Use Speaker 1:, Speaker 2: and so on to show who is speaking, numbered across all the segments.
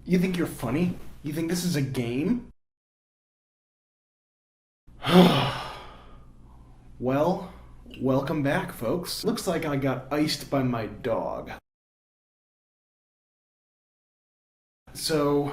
Speaker 1: You think you're funny? You think this is a game? Well, welcome back, folks. Looks like I got iced by my dog. So,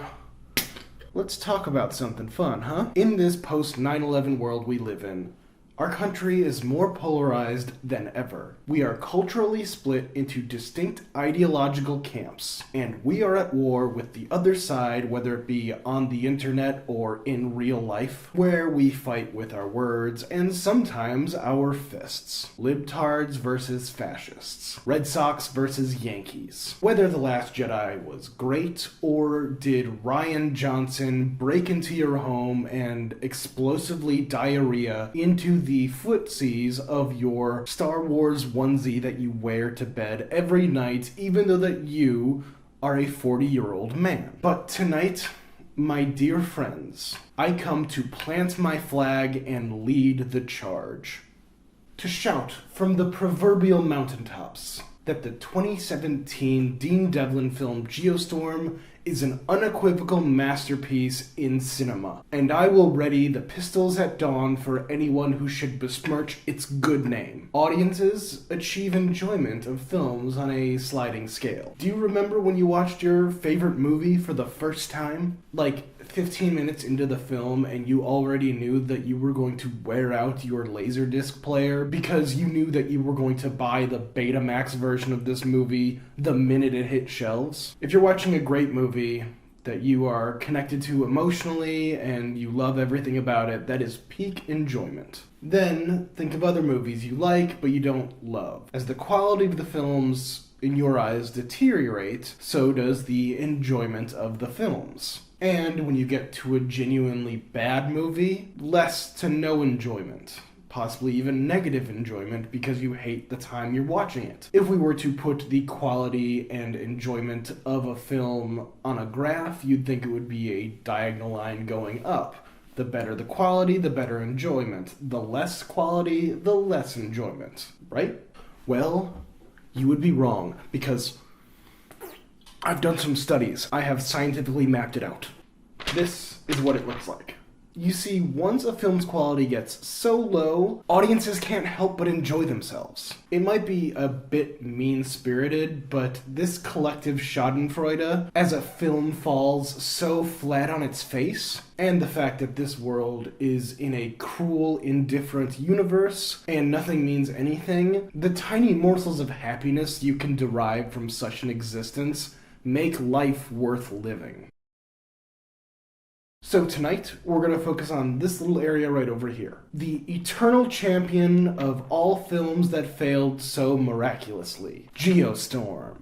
Speaker 1: let's talk about something fun, huh? In this post 9/11 world we live in, our country is more polarized than ever. We are culturally split into distinct ideological camps, and we are at war with the other side, whether it be on the internet or in real life, where we fight with our words and sometimes our fists. Libtards versus fascists. Red Sox versus Yankees. Whether The Last Jedi was great, or did Rian Johnson break into your home and explosively diarrhea into the footsies of your Star Wars onesie that you wear to bed every night, even though that you are a 40-year-old man. But tonight, my dear friends, I come to plant my flag and lead the charge. To shout from the proverbial mountaintops that the 2017 Dean Devlin film Geostorm is an unequivocal masterpiece in cinema, and I will ready the pistols at dawn for anyone who should besmirch its good name. Audiences achieve enjoyment of films on a sliding scale. Do you remember when you watched your favorite movie for the first time? Like 15 minutes into the film and you already knew that you were going to wear out your Laserdisc player because you knew that you were going to buy the Betamax version of this movie the minute it hit shelves? If you're watching a great movie that you are connected to emotionally and you love everything about it, that is peak enjoyment. Then think of other movies you like but you don't love. As the quality of the films in your eyes deteriorate, so does the enjoyment of the films. And when you get to a genuinely bad movie, less to no enjoyment. Possibly even negative enjoyment because you hate the time you're watching it. If we were to put the quality and enjoyment of a film on a graph, you'd think it would be a diagonal line going up. The better the quality, the better enjoyment. The less quality, the less enjoyment. Right? Well, you would be wrong, because I've done some studies. I have scientifically mapped it out. This is what it looks like. You see, once a film's quality gets so low, audiences can't help but enjoy themselves. It might be a bit mean-spirited, but this collective schadenfreude as a film falls so flat on its face, and the fact that this world is in a cruel, indifferent universe, and nothing means anything, the tiny morsels of happiness you can derive from such an existence make life worth living. So tonight, we're going to focus on this little area right over here. The eternal champion of all films that failed so miraculously. Geostorm.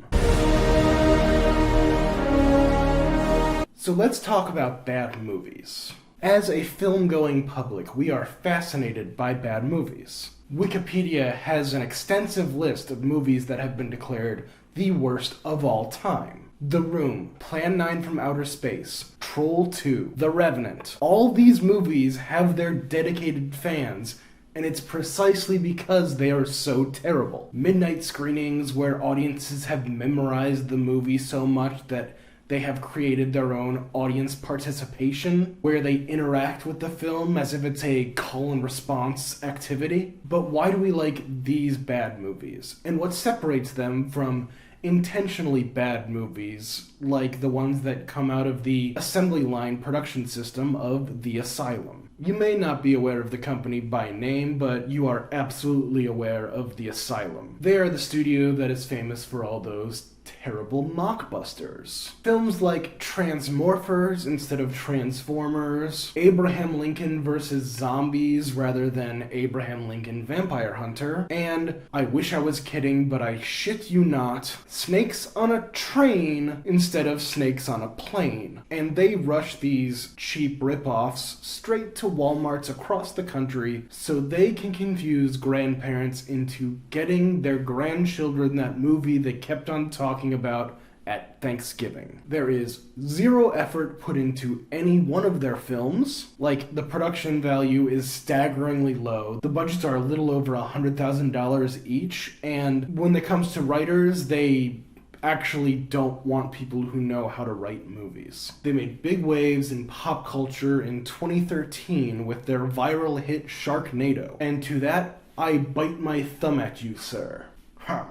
Speaker 1: So let's talk about bad movies. As a film-going public, we are fascinated by bad movies. Wikipedia has an extensive list of movies that have been declared the worst of all time. The Room, Plan 9 from Outer Space, Troll 2, The Revenant. All these movies have their dedicated fans, and it's precisely because they are so terrible. Midnight screenings where audiences have memorized the movie so much that they have created their own audience participation, where they interact with the film as if it's a call and response activity. But why do we like these bad movies? And what separates them from intentionally bad movies, like the ones that come out of the assembly line production system of The Asylum? You may not be aware of the company by name, but you are absolutely aware of The Asylum. They are the studio that is famous for all those terrible mockbusters. Films like Transmorphers instead of Transformers, Abraham Lincoln vs. Zombies rather than Abraham Lincoln Vampire Hunter, and I wish I was kidding, but I shit you not, Snakes on a Train instead of Snakes on a Plane. And they rush these cheap rip-offs straight to Walmarts across the country so they can confuse grandparents into getting their grandchildren that movie they kept on talking about at Thanksgiving. There is zero effort put into any one of their films. Like, the production value is staggeringly low. The budgets are a little over $100,000 each, and when it comes to writers, they actually don't want people who know how to write movies. They made big waves in pop culture in 2013 with their viral hit Sharknado. And to that, I bite my thumb at you, sir.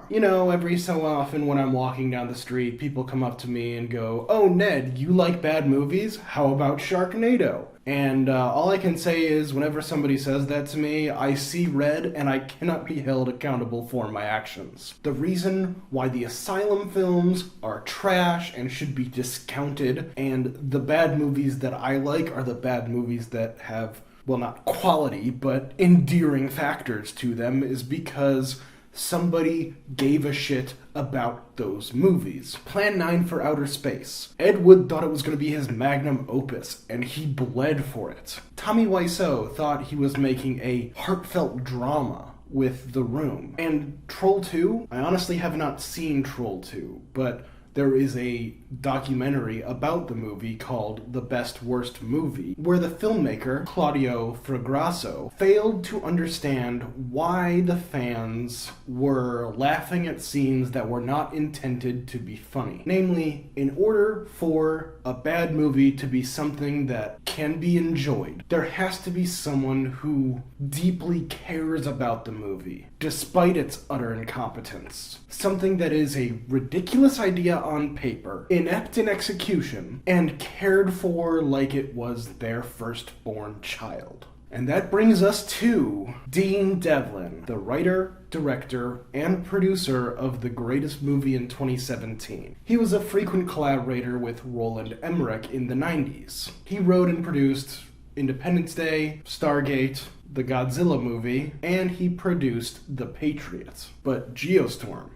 Speaker 1: You know, every so often when I'm walking down the street, people come up to me and go, "Oh, Ned, you like bad movies? How about Sharknado?" And all I can say is, whenever somebody says that to me, I see red and I cannot be held accountable for my actions. The reason why the Asylum films are trash and should be discounted, and the bad movies that I like are the bad movies that have, well, not quality, but endearing factors to them, is because somebody gave a shit about those movies. Plan 9 for Outer Space. Ed Wood thought it was going to be his magnum opus, and he bled for it. Tommy Wiseau thought he was making a heartfelt drama with The Room. And Troll 2? I honestly have not seen Troll 2, but there is a documentary about the movie called The Best Worst Movie, where the filmmaker, Claudio Fragrasso, failed to understand why the fans were laughing at scenes that were not intended to be funny. Namely, in order for a bad movie to be something that can be enjoyed, there has to be someone who deeply cares about the movie, despite its utter incompetence. Something that is a ridiculous idea on paper, inept in execution, and cared for like it was their firstborn child. And that brings us to Dean Devlin, the writer, director, and producer of the greatest movie in 2017. He was a frequent collaborator with Roland Emmerich in the 90s. He wrote and produced Independence Day, Stargate, the Godzilla movie, and he produced The Patriot. But Geostorm,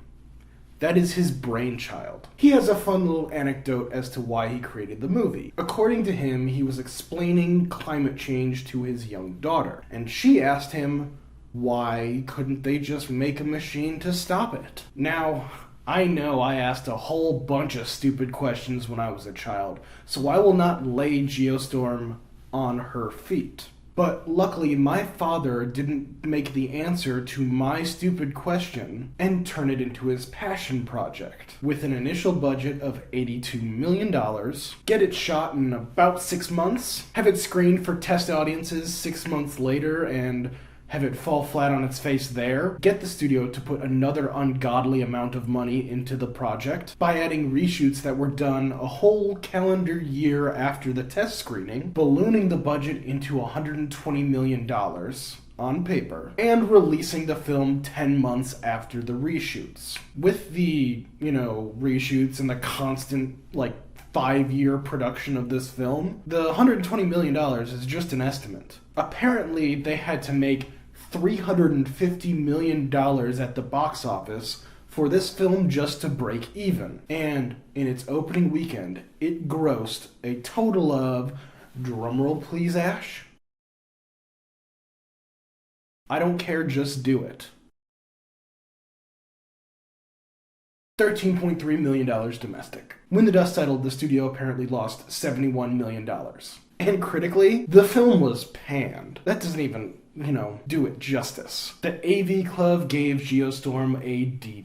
Speaker 1: that is his brainchild. He has a fun little anecdote as to why he created the movie. According to him, he was explaining climate change to his young daughter, and she asked him, why couldn't they just make a machine to stop it? Now, I know I asked a whole bunch of stupid questions when I was a child, so I will not lay Geostorm on her feet. But luckily, my father didn't make the answer to my stupid question and turn it into his passion project. With an initial budget of $82 million, get it shot in about 6 months, have it screened for test audiences 6 months later, and have it fall flat on its face there, get the studio to put another ungodly amount of money into the project by adding reshoots that were done a whole calendar year after the test screening, ballooning the budget into $120 million on paper, and releasing the film 10 months after the reshoots. With the, reshoots and the constant, 5-year production of this film, the $120 million is just an estimate. Apparently, they had to make $350 million at the box office for this film just to break even. And in its opening weekend, it grossed a total of, drumroll please, Ash? I don't care, just do it. $13.3 million domestic. When the dust settled, the studio apparently lost $71 million. And critically, the film was panned. That doesn't even, do it justice. The AV Club gave Geostorm a D+.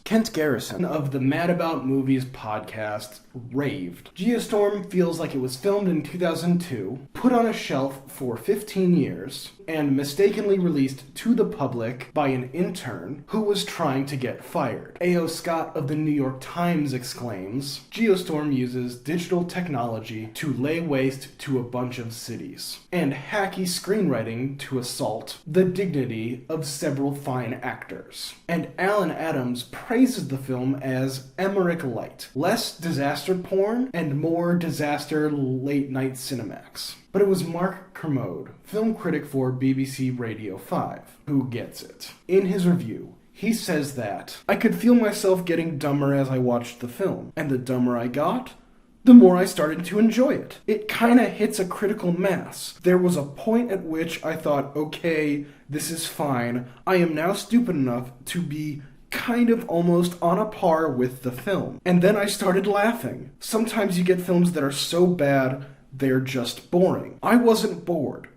Speaker 1: Kent Garrison of the Mad About Movies podcast raved. Geostorm feels like it was filmed in 2002, put on a shelf for 15 years, and mistakenly released to the public by an intern who was trying to get fired. A.O. Scott of the New York Times exclaims, Geostorm uses digital technology to lay waste to a bunch of cities, and hacky screenwriting to assault the dignity of several fine actors. And Alan Adams praises the film as Emmerich Light, less disaster porn and more disaster late-night Cinemax. But it was Mark Kermode, film critic for BBC Radio 5, who gets it. In his review, he says that, I could feel myself getting dumber as I watched the film, and the dumber I got, the more I started to enjoy it. It kinda hits a critical mass. There was a point at which I thought, okay, this is fine. I am now stupid enough to be kind of almost on a par with the film. And then I started laughing. Sometimes you get films that are so bad, they're just boring. I wasn't bored.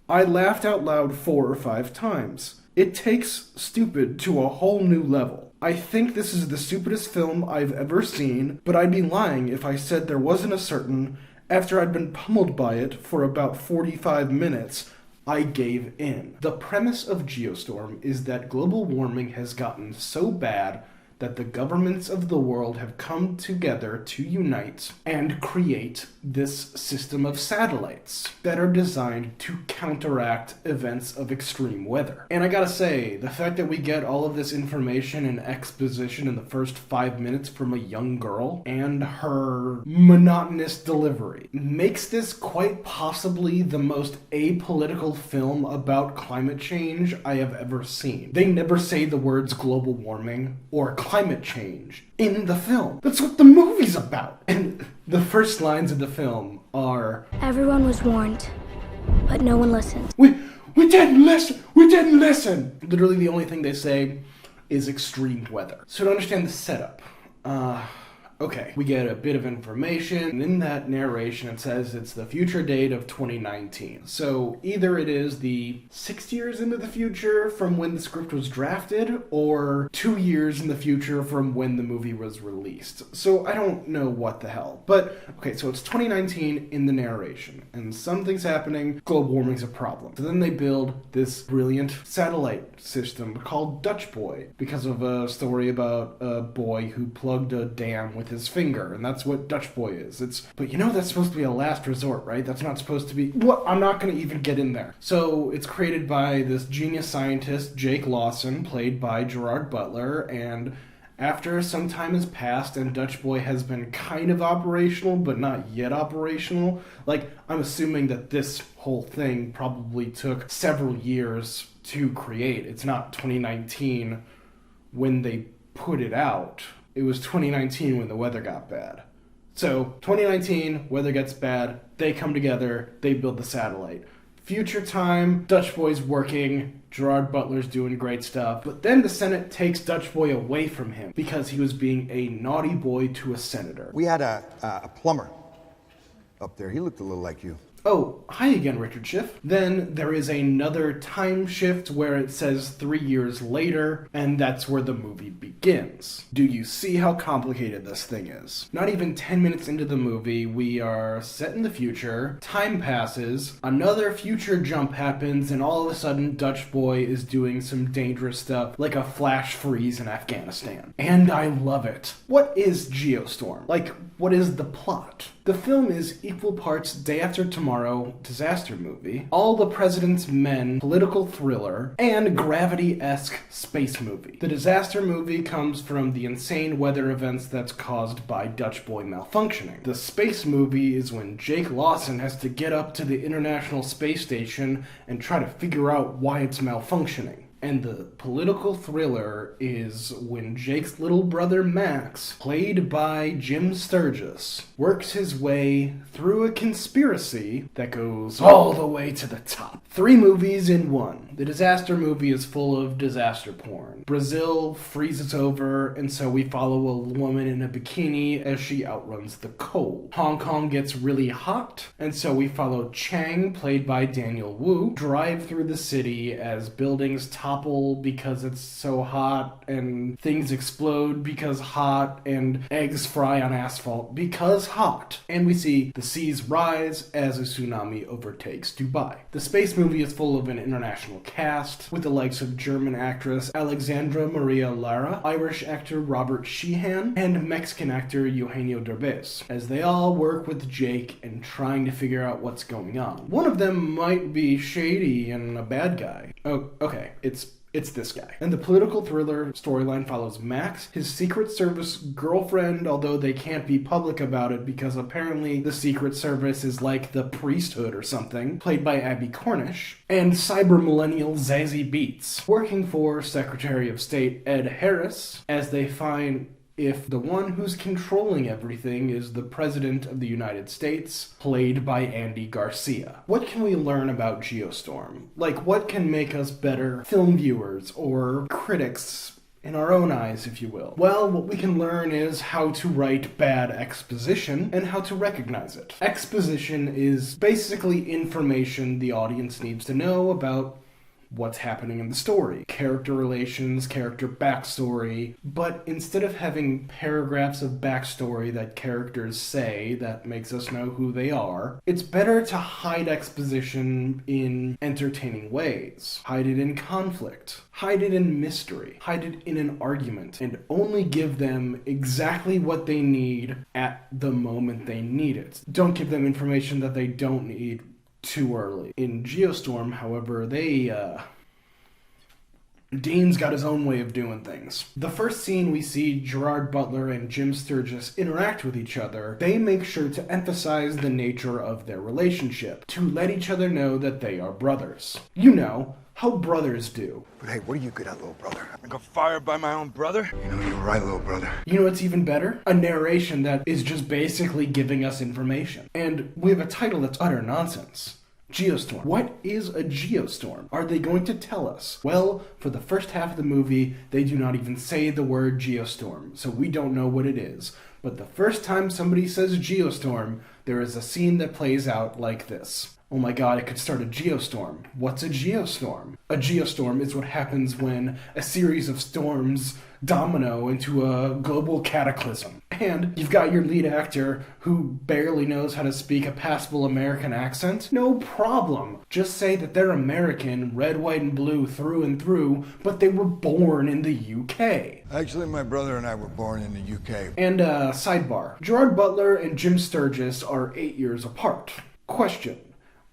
Speaker 1: I laughed out loud 4 or 5 times. It takes stupid to a whole new level. I think this is the stupidest film I've ever seen, but I'd be lying if I said there wasn't a certain, after I'd been pummeled by it for about 45 minutes, I gave in. The premise of Geostorm is that global warming has gotten so bad that the governments of the world have come together to unite and create this system of satellites that are designed to counteract events of extreme weather. And I gotta say, the fact that we get all of this information and exposition in the first 5 minutes from a young girl and her monotonous delivery makes this quite possibly the most apolitical film about climate change I have ever seen. They never say the words global warming or climate change in the film. That's what the movie's about. And the first lines of the film are,
Speaker 2: everyone was warned, but no one listened.
Speaker 1: We didn't listen! We didn't listen! Literally the only thing they say is extreme weather. So to understand the setup, okay, we get a bit of information, and in that narration it says it's the future date of 2019. So either it is the 6 years into the future from when the script was drafted, or 2 years in the future from when the movie was released. So I don't know what the hell. But, okay, so it's 2019 in the narration, and something's happening, global warming's a problem. So then they build this brilliant satellite system called Dutch Boy, because of a story about a boy who plugged a dam with his finger, and that's what Dutch Boy is. But you know that's supposed to be a last resort, right? That's not supposed to be... What? I'm not going to even get in there. So it's created by this genius scientist, Jake Lawson, played by Gerard Butler, and after some time has passed and Dutch Boy has been kind of operational, but not yet operational, I'm assuming that this whole thing probably took several years to create. It's not 2019 when they put it out. It was 2019 when the weather got bad. So, 2019, weather gets bad, they come together, they build the satellite. Future time, Dutch Boy's working, Gerard Butler's doing great stuff, but then the Senate takes Dutch Boy away from him because he was being a naughty boy to a senator.
Speaker 3: We had a plumber up there. He looked a little like you.
Speaker 1: Oh, hi again, Richard Schiff. Then there is another time shift where it says 3 years later, and that's where the movie begins. Do you see how complicated this thing is? Not even 10 minutes into the movie, we are set in the future, time passes, another future jump happens, and all of a sudden Dutch Boy is doing some dangerous stuff, like a flash freeze in Afghanistan. And I love it. What is Geostorm? What is the plot? The film is equal parts Day After Tomorrow disaster movie, All the President's Men political thriller, and Gravity-esque space movie. The disaster movie comes from the insane weather events that's caused by Dutch Boy malfunctioning. The space movie is when Jake Lawson has to get up to the International Space Station and try to figure out why it's malfunctioning. And the political thriller is when Jake's little brother Max, played by Jim Sturge, works his way through a conspiracy that goes all the way to the top. 3 movies in one. The disaster movie is full of disaster porn. Brazil freezes over, and so we follow a woman in a bikini as she outruns the cold. Hong Kong gets really hot, and so we follow Chang, played by Daniel Wu, drive through the city as buildings topple because it's so hot, and things explode because hot, and eggs fry on asphalt because hot. And we see the seas rise as a tsunami overtakes Dubai. The space movie is full of an international cast, with the likes of German actress Alexandra Maria Lara, Irish actor Robert Sheehan, and Mexican actor Eugenio Derbez, as they all work with Jake and trying to figure out what's going on. One of them might be shady and a bad guy. Oh, okay, it's this guy. And the political thriller storyline follows Max, his Secret Service girlfriend, although they can't be public about it because apparently the Secret Service is like the priesthood or something, played by Abby Cornish, and cyber millennial Zazie Beetz, working for Secretary of State Ed Harris, as they find if the one who's controlling everything is the President of the United States, played by Andy Garcia. What can we learn about Geostorm? What can make us better film viewers or critics in our own eyes, if you will? Well, what we can learn is how to write bad exposition and how to recognize it. Exposition is basically information the audience needs to know about what's happening in the story. Character relations, character backstory. But instead of having paragraphs of backstory that characters say that makes us know who they are, it's better to hide exposition in entertaining ways. Hide it in conflict. Hide it in mystery. Hide it in an argument. And only give them exactly what they need at the moment they need it. Don't give them information that they don't need too early. In Geostorm, however, Dean's got his own way of doing things. The first scene we see Gerard Butler and Jim Sturgis interact with each other, they make sure to emphasize the nature of their relationship, to let each other know that they are brothers. You know, how brothers do.
Speaker 3: But hey, what are you good at, little brother?
Speaker 4: I got fired by my own brother?
Speaker 3: You know, you're right, little brother.
Speaker 1: You know what's even better? A narration that is just basically giving us information. And we have a title that's utter nonsense. Geostorm. What is a geostorm? Are they going to tell us? Well, for the first half of the movie, they do not even say the word geostorm, so we don't know what it is. But the first time somebody says geostorm, there is a scene that plays out like this. Oh my god, it could start a geostorm. What's a geostorm? A geostorm is what happens when a series of storms domino into a global cataclysm. And you've got your lead actor who barely knows how to speak a passable American accent. No problem. Just say that they're American, red, white, and blue through and through, but they were born in the UK.
Speaker 3: Actually, my brother and I were born in the UK.
Speaker 1: And sidebar. Gerard Butler and Jim Sturgis are 8 years apart. Question.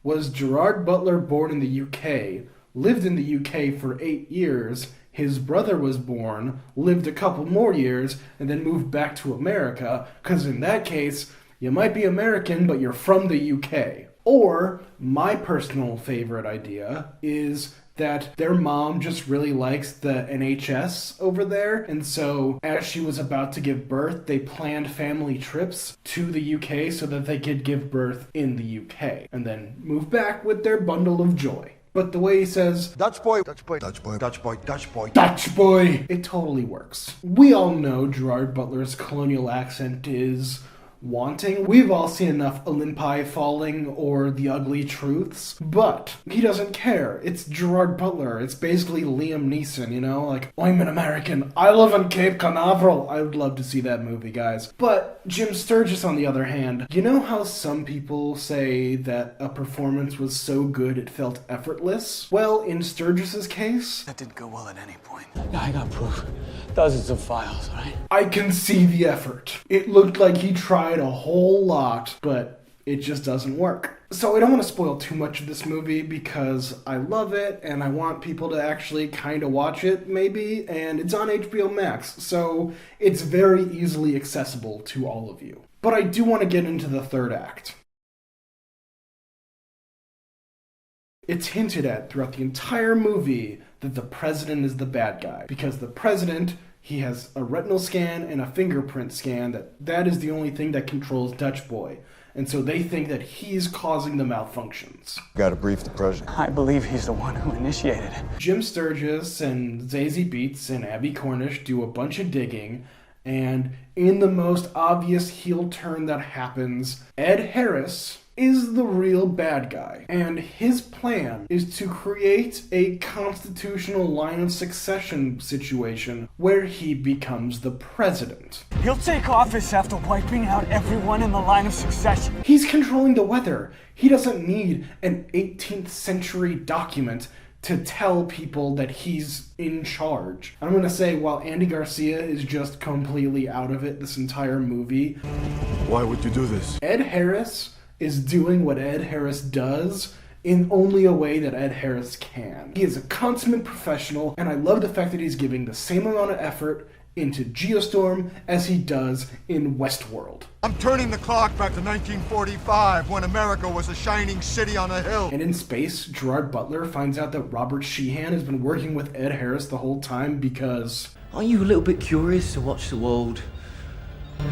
Speaker 1: Was Gerard Butler born in the UK, lived in the UK for 8 years, his brother was born, lived a couple more years, and then moved back to America? Because in that case, you might be American, but you're from the UK. Or, my personal favorite idea is that their mom just really likes the NHS over there, and so as she was about to give birth, they planned family trips to the UK so that they could give birth in the UK, and then move back with their bundle of joy. But the way he says,
Speaker 3: Dutch boy, Dutch boy, Dutch boy, Dutch boy, Dutch boy,
Speaker 1: Dutch boy, it totally works. We all know Gerard Butler's colonial accent is wanting. We've all seen enough Olympi Falling or The Ugly Truths, but he doesn't care. It's Gerard Butler. It's basically Liam Neeson, you know? Like, I'm an American. I live in Cape Canaveral. I would love to see that movie, guys. But Jim Sturgis, on the other hand, you know how some people say that a performance was so good it felt effortless? Well, in Sturgis's case,
Speaker 4: That didn't go well at any point. I got proof. Dozens of files, right?
Speaker 1: I can see the effort. It looked like he tried a whole lot, but it just doesn't work. So I don't want to spoil too much of this movie because I love it and I want people to actually kind of watch it, maybe, and it's on HBO Max, so it's very easily accessible to all of you. But I do want to get into the third act. It's hinted at throughout the entire movie that the president is the bad guy, because the president, he has a retinal scan and a fingerprint scan, that is the only thing that controls Dutch Boy. And so they think that he's causing the malfunctions.
Speaker 3: Gotta brief the president.
Speaker 4: I believe he's the one who initiated it.
Speaker 1: Jim Sturgis and Zazie Beetz and Abby Cornish do a bunch of digging, and in the most obvious heel turn that happens, Ed Harris is the real bad guy. And his plan is to create a constitutional line of succession situation where he becomes the president.
Speaker 5: He'll take office after wiping out everyone in the line of succession.
Speaker 1: He's controlling the weather. He doesn't need an 18th century document to tell people that he's in charge. I'm gonna say, while Andy Garcia is just completely out of it this entire movie,
Speaker 3: Why would you do this?
Speaker 1: Ed Harris is doing what Ed Harris does in only a way that Ed Harris can. He is a consummate professional, and I love the fact that he's giving the same amount of effort into Geostorm as he does in Westworld.
Speaker 3: I'm turning the clock back to 1945 when America was a shining city on a hill.
Speaker 1: And in space, Gerard Butler finds out that Robert Sheehan has been working with Ed Harris the whole time because...
Speaker 6: Aren't you a little bit curious to watch the world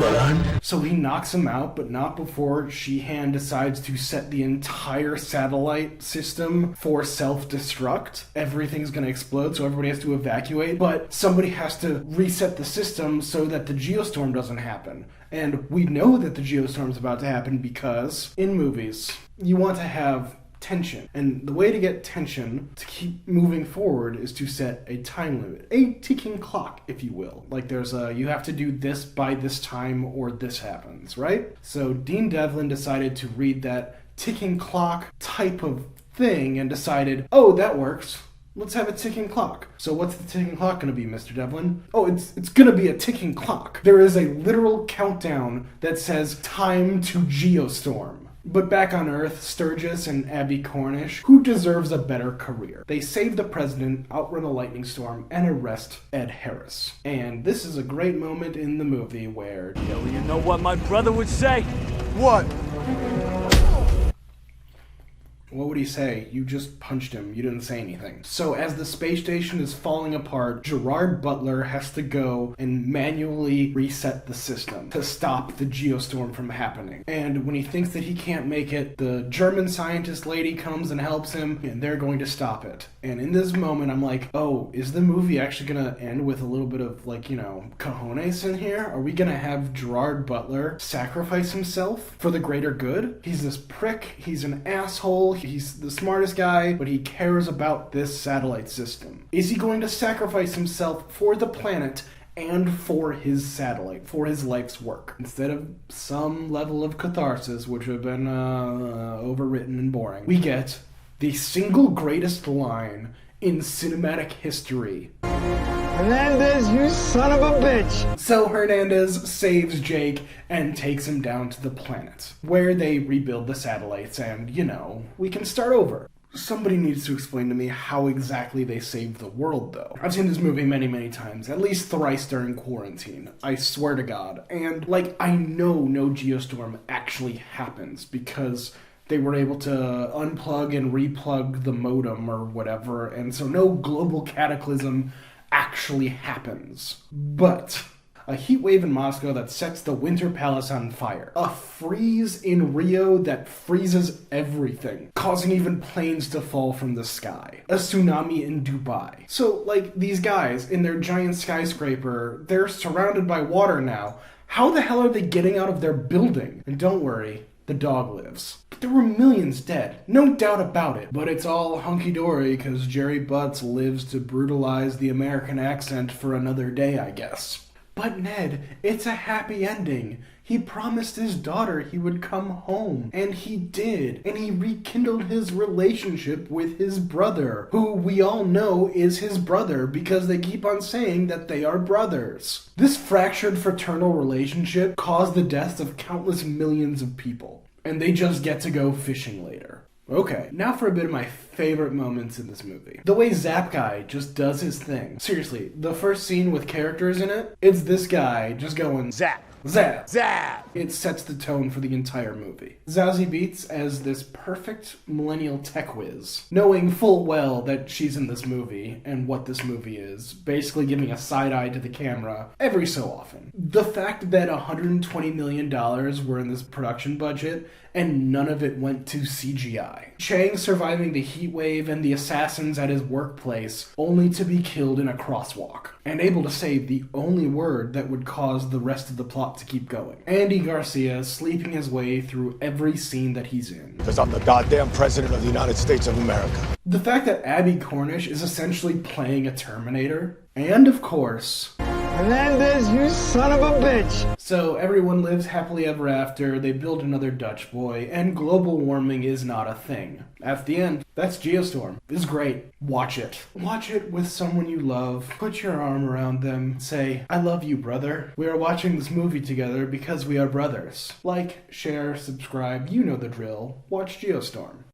Speaker 6: burn?
Speaker 1: So he knocks him out, but not before Sheehan decides to set the entire satellite system for self-destruct. Everything's gonna explode, so everybody has to evacuate, but somebody has to reset the system so that the geostorm doesn't happen. And we know that the geostorm's about to happen because, in movies, you want to have tension. And the way to get tension, to keep moving forward, is to set a time limit. A ticking clock, if you will. Like there's you have to do this by this time or this happens, right? So Dean Devlin decided to read that ticking clock type of thing and decided, oh, that works. Let's have a ticking clock. So what's the ticking clock going to be, Mr. Devlin? Oh, it's going to be a ticking clock. There is a literal countdown that says time to Geostorm. But back on Earth, Sturgis and Abby Cornish, who deserves a better career? They save the president, outrun a lightning storm, and arrest Ed Harris. And this is a great moment in the movie where...
Speaker 5: Yo, you know what my brother would say?
Speaker 3: What?
Speaker 1: What would he say? You just punched him. You didn't say anything. So as the space station is falling apart, Gerard Butler has to go and manually reset the system to stop the geostorm from happening. And when he thinks that he can't make it, the German scientist lady comes and helps him, and they're going to stop it. And in this moment, I'm like, oh, is the movie actually going to end with a little bit of, like, you know, cojones in here? Are we going to have Gerard Butler sacrifice himself for the greater good? He's this prick. He's an asshole. He's the smartest guy, but he cares about this satellite system. Is he going to sacrifice himself for the planet and for his satellite, for his life's work? Instead of some level of catharsis, which would have been overwritten and boring, we get the single greatest line in cinematic history.
Speaker 5: Hernandez, you son of a bitch!
Speaker 1: So Hernandez saves Jake and takes him down to the planet, where they rebuild the satellites and, you know, we can start over. Somebody needs to explain to me how exactly they saved the world, though. I've seen this movie many, many times, at least thrice during quarantine. I swear to God. And, like, I know no geostorm actually happens because they were able to unplug and replug the modem or whatever, and so no global cataclysm actually happens. But a heat wave in Moscow that sets the Winter Palace on fire. A freeze in Rio that freezes everything, causing even planes to fall from the sky. A tsunami in Dubai. So, like, these guys in their giant skyscraper, they're surrounded by water now. How the hell are they getting out of their building? And don't worry, the dog lives. But there were millions dead, no doubt about it. But it's all hunky-dory because Gerry Butts lives to brutalize the American accent for another day, I guess. But Ned, it's a happy ending. He promised his daughter he would come home, and he did. And he rekindled his relationship with his brother, who we all know is his brother because they keep on saying that they are brothers. This fractured fraternal relationship caused the deaths of countless millions of people, and they just get to go fishing later. Okay, now for a bit of my favorite moments in this movie. The way Zap Guy just does his thing. Seriously, the first scene with characters in it, it's this guy just going Zap, Zap, Zap. It sets the tone for the entire movie. Zazie Beetz as this perfect millennial tech whiz, knowing full well that she's in this movie and what this movie is, basically giving a side eye to the camera every so often. The fact that $120 million were in this production budget and none of it went to CGI. Chang surviving the heat wave and the assassins at his workplace, only to be killed in a crosswalk, and able to say the only word that would cause the rest of the plot to keep going. Andy Garcia sleeping his way through every scene that he's in.
Speaker 3: Because I'm the goddamn president of the United States of America.
Speaker 1: The fact that Abby Cornish is essentially playing a Terminator. And of course,
Speaker 5: Hernandez, you son of a bitch!
Speaker 1: So everyone lives happily ever after, they build another Dutch boy, and global warming is not a thing. At the end, that's Geostorm. It's great. Watch it. Watch it with someone you love. Put your arm around them. Say, I love you, brother. We are watching this movie together because we are brothers. Like, share, subscribe, you know the drill. Watch Geostorm.